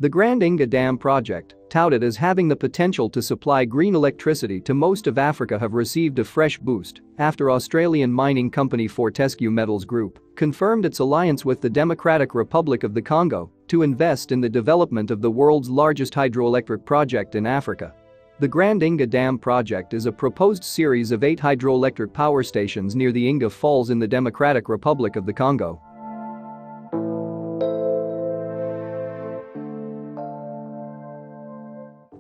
The Grand Inga Dam project, touted as having the potential to supply green electricity to most of Africa, have received a fresh boost after Australian mining company Fortescue Metals Group confirmed its alliance with the Democratic Republic of the Congo to invest in the development of the world's largest hydroelectric project in Africa. The Grand Inga Dam project is a proposed series of 8 hydroelectric power stations near the Inga Falls in the Democratic Republic of the Congo.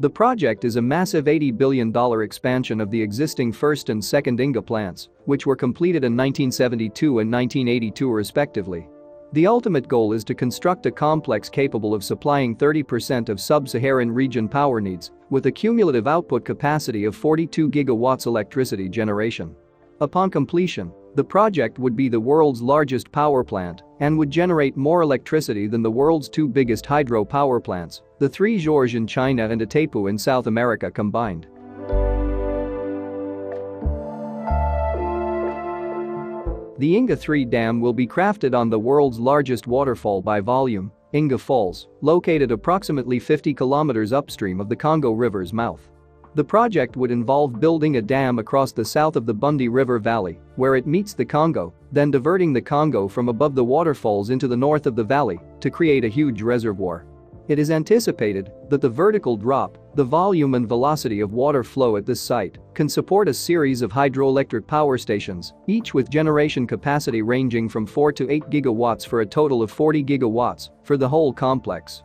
The project is a massive $80 billion expansion of the existing first and second Inga plants, which were completed in 1972 and 1982 respectively. The ultimate goal is to construct a complex capable of supplying 30% of sub-Saharan region power needs, with a cumulative output capacity of 42 gigawatts electricity generation. Upon completion, the project would be the world's largest power plant and would generate more electricity than the world's 2 biggest hydro power plants, the 3 Georges in China and Itaipu in South America combined. The Inga 3 dam will be crafted on the world's largest waterfall by volume, Inga Falls, located approximately 50 kilometers upstream of the Congo River's mouth. The project would involve building a dam across the south of the Bundi River Valley, where it meets the Congo, then diverting the Congo from above the waterfalls into the north of the valley to create a huge reservoir. It is anticipated that the vertical drop, the volume and velocity of water flow at this site, can support a series of hydroelectric power stations, each with generation capacity ranging from 4 to 8 gigawatts for a total of 40 gigawatts for the whole complex.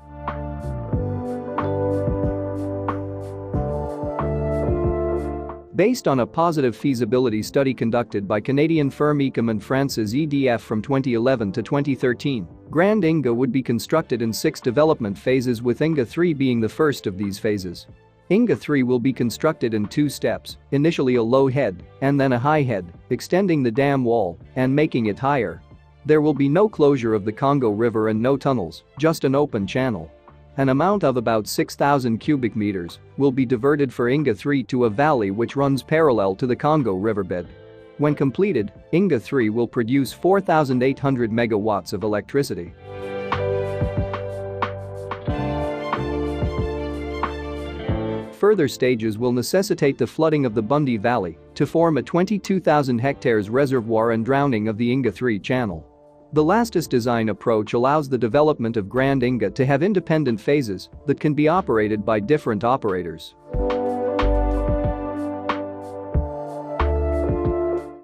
Based on a positive feasibility study conducted by Canadian firm Ecom and France's EDF from 2011 to 2013, Grand Inga would be constructed in 6 development phases, with Inga 3 being the first of these phases. Inga 3 will be constructed in 2 steps, initially a low head and then a high head, extending the dam wall and making it higher. There will be no closure of the Congo River and no tunnels, just an open channel. An amount of about 6,000 cubic meters will be diverted for Inga 3 to a valley which runs parallel to the Congo riverbed. When completed, Inga 3 will produce 4,800 megawatts of electricity. Further stages will necessitate the flooding of the Bundi Valley to form a 22,000 hectares reservoir and drowning of the Inga 3 channel. The latest design approach allows the development of Grand Inga to have independent phases that can be operated by different operators.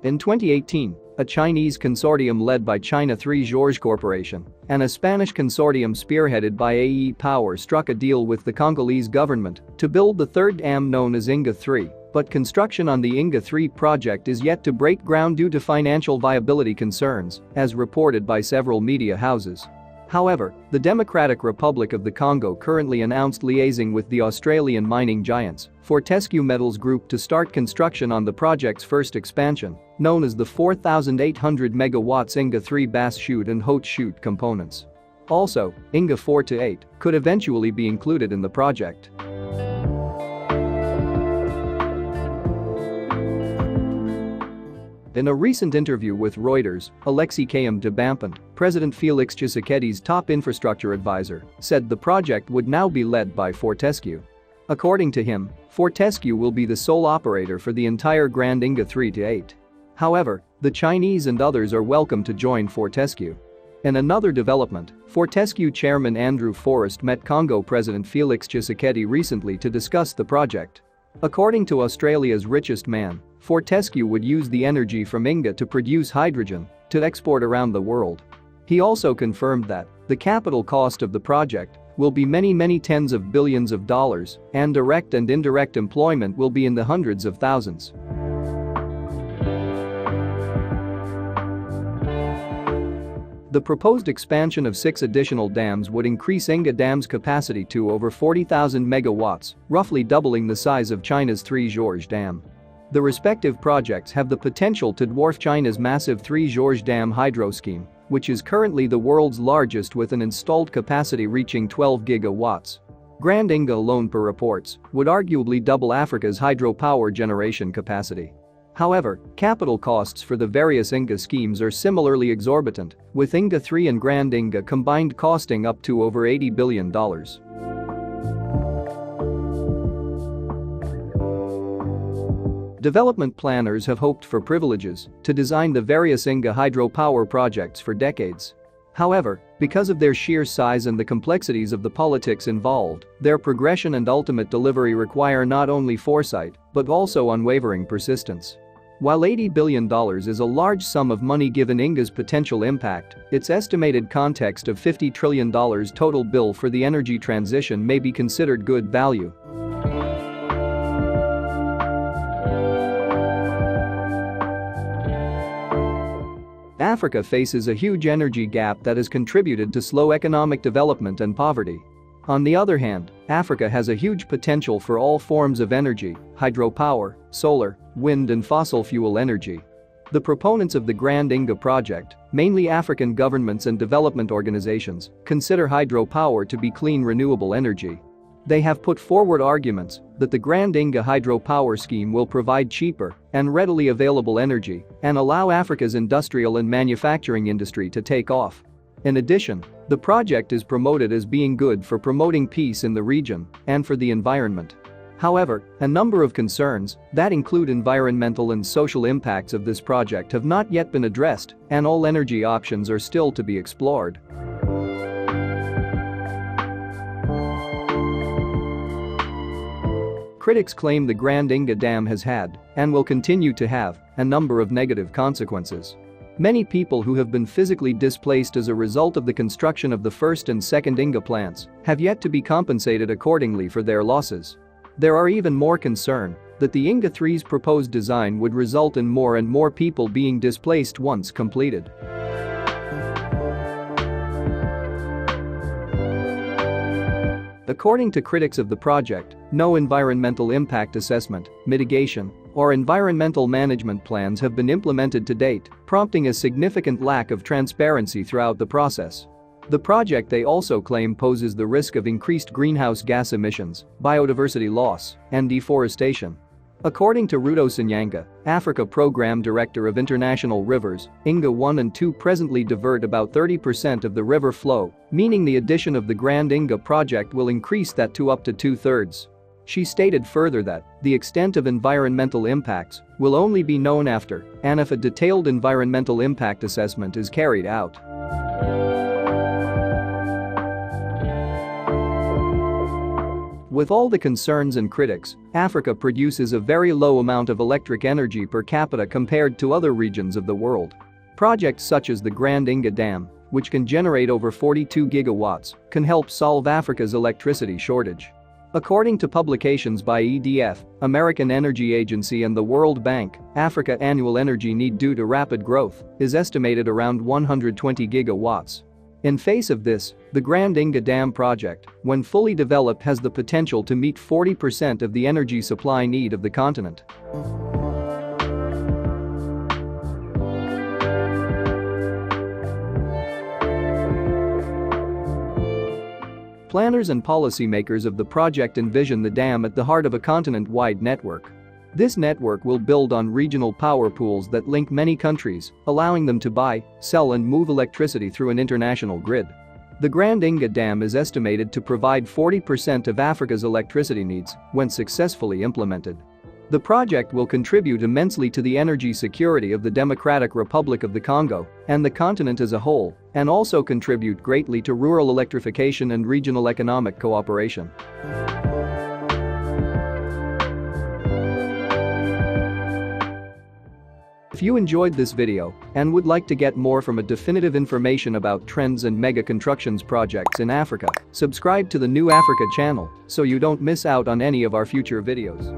In 2018, a Chinese consortium led by China 3 Georges Corporation and a Spanish consortium spearheaded by AE Power struck a deal with the Congolese government to build the third dam known as Inga 3. But construction on the Inga 3 project is yet to break ground due to financial viability concerns, as reported by several media houses. However, the Democratic Republic of the Congo currently announced liaising with the Australian mining giants, Fortescue Metals Group, to start construction on the project's first expansion, known as the 4,800 megawatts Inga 3 Bass Chute and Haute Chute components. Also, Inga 4 to 8 could eventually be included in the project. In a recent interview with Reuters, Alexis Kayam-Debampin, President Felix Tshisekedi's top infrastructure advisor, said the project would now be led by Fortescue. According to him, Fortescue will be the sole operator for the entire Grand Inga 3 to 8. However, the Chinese and others are welcome to join Fortescue. In another development, Fortescue chairman Andrew Forrest met Congo President Felix Tshisekedi recently to discuss the project. According to Australia's richest man, Fortescue would use the energy from Inga to produce hydrogen to export around the world. He also confirmed that the capital cost of the project will be many tens of billions of dollars, and direct and indirect employment will be in the hundreds of thousands. The proposed expansion of 6 additional dams would increase Inga Dam's capacity to over 40,000 megawatts, roughly doubling the size of China's 3 Georges Dam. The respective projects have the potential to dwarf China's massive 3 Georges Dam hydro scheme, which is currently the world's largest with an installed capacity reaching 12 gigawatts. Grand Inga alone, per reports, would arguably double Africa's hydropower generation capacity. However, capital costs for the various INGA schemes are similarly exorbitant, with INGA 3 and Grand INGA combined costing up to over $80 billion. Development planners have hoped for privileges to design the various INGA hydropower projects for decades. However, because of their sheer size and the complexities of the politics involved, their progression and ultimate delivery require not only foresight, but also unwavering persistence. While $80 billion is a large sum of money given INGA's potential impact, its estimated context of $50 trillion total bill for the energy transition may be considered good value. Africa faces a huge energy gap that has contributed to slow economic development and poverty. On the other hand, Africa has a huge potential for all forms of energy: hydropower, solar, wind and fossil fuel energy. The proponents of the Grand INGA project, mainly African governments and development organizations, consider hydropower to be clean renewable energy. They have put forward arguments that the Grand INGA hydropower scheme will provide cheaper and readily available energy and allow Africa's industrial and manufacturing industry to take off. In addition, the project is promoted as being good for promoting peace in the region and for the environment. However, a number of concerns that include environmental and social impacts of this project have not yet been addressed, and all energy options are still to be explored. Critics claim the Grand INGA Dam has had, and will continue to have, a number of negative consequences. Many people who have been physically displaced as a result of the construction of the first and second INGA plants have yet to be compensated accordingly for their losses. There are even more concern that the INGA 3's proposed design would result in more and more people being displaced once completed. According to critics of the project, no environmental impact assessment, mitigation, or environmental management plans have been implemented to date, prompting a significant lack of transparency throughout the process. The project, they also claim, poses the risk of increased greenhouse gas emissions, biodiversity loss, and deforestation. According to Ruto Sanyanga, Africa Program Director of International Rivers, INGA 1 and 2 presently divert about 30% of the river flow, meaning the addition of the Grand INGA project will increase that to up to 2/3. She stated further that the extent of environmental impacts will only be known after and if a detailed environmental impact assessment is carried out. With all the concerns and critics, Africa produces a very low amount of electric energy per capita compared to other regions of the world. Projects such as the Grand INGA Dam, which can generate over 42 gigawatts, can help solve Africa's electricity shortage. According to publications by EDF, American Energy Agency and the World Bank, Africa's annual energy need due to rapid growth is estimated around 120 gigawatts. In face of this, the Grand INGA Dam project, when fully developed, has the potential to meet 40% of the energy supply need of the continent. Planners and policymakers of the project envision the dam at the heart of a continent-wide network. This network will build on regional power pools that link many countries, allowing them to buy, sell and move electricity through an international grid. The Grand INGA Dam is estimated to provide 40% of Africa's electricity needs when successfully implemented. The project will contribute immensely to the energy security of the Democratic Republic of the Congo and the continent as a whole, and also contribute greatly to rural electrification and regional economic cooperation. If you enjoyed this video and would like to get more from a definitive information about trends and mega constructions projects in Africa, subscribe to the New Africa channel so you don't miss out on any of our future videos.